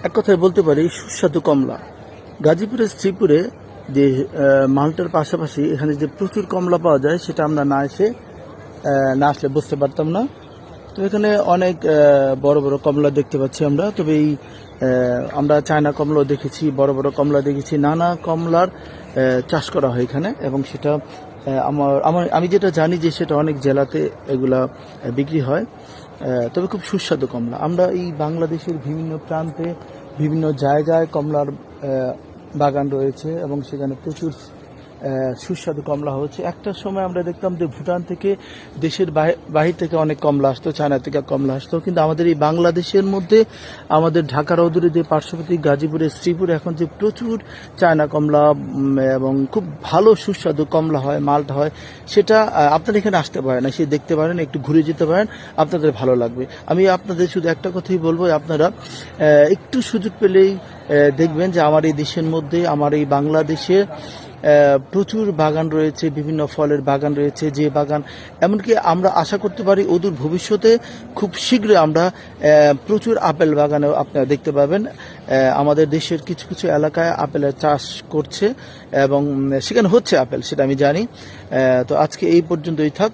এক কথায় বলতে পারি সুস্বাদু কমলা। গাজীপুরের শ্রীপুরে যে মালটার পাশাপাশি এখানে যে প্রচুর কমলা পাওয়া যায় সেটা আমরা না আসলে বুঝতে পারতাম না। তো এখানে অনেক বড় বড় কমলা দেখতে পাচ্ছি আমরা। তবে এই আমরা চায়না কমলাও দেখেছি, বড় বড় কমলা দেখেছি, নানা কমলার চাষ করা হয় এখানে। এবং সেটা আমি যেটা জানি যে সেটা অনেক জেলাতে এগুলা বিক্রি হয়। তবে খুব সুস্বাদু কমলা। আমরা এই বাংলাদেশের বিভিন্ন প্রান্তে বিভিন্ন জায়গায় কমলার বাগান রয়েছে এবং সেখানে প্রচুর সুস্বাদু কমলা হচ্ছে। একটা সময় আমরা দেখতাম যে ভুটান থেকে দেশের বাহির থেকে অনেক কমলা আসতো, চায়না থেকে কমলা আসতো, কিন্তু আমাদের এই বাংলাদেশের মধ্যে আমাদের ঢাকার অদূরে যে পার্শ্ববর্তী গাজীপুরের শ্রীপুরে এখন যে প্রচুর চায়না কমলা এবং খুব ভালো সুস্বাদু কমলা হয়, মালটা হয়, সেটা আপনারা এখানে আসতে পারেন, এসে দেখতে পারেন, একটু ঘুরে যেতে পারেন, আপনাদের ভালো লাগবে। আমি আপনাদের শুধু একটা কথাই বলবো, আপনারা একটু সুযোগ পেলেই দেখবেন যে আমার এই দেশের মধ্যে, আমার এই বাংলাদেশে প্রচুর বাগান রয়েছে, বিভিন্ন ফলের বাগান রয়েছে, যে বাগান এমনকি আমরা আশা করতে পারি অদূর ভবিষ্যতে খুব শীঘ্রই আমরা প্রচুর আপেল বাগানেও আপনারা দেখতে পাবেন। আমাদের দেশের কিছু কিছু এলাকায় আপেলের চাষ করছে এবং সেখানে হচ্ছে আপেল, সেটা আমি জানি। তো আজকে এই পর্যন্তই থাক।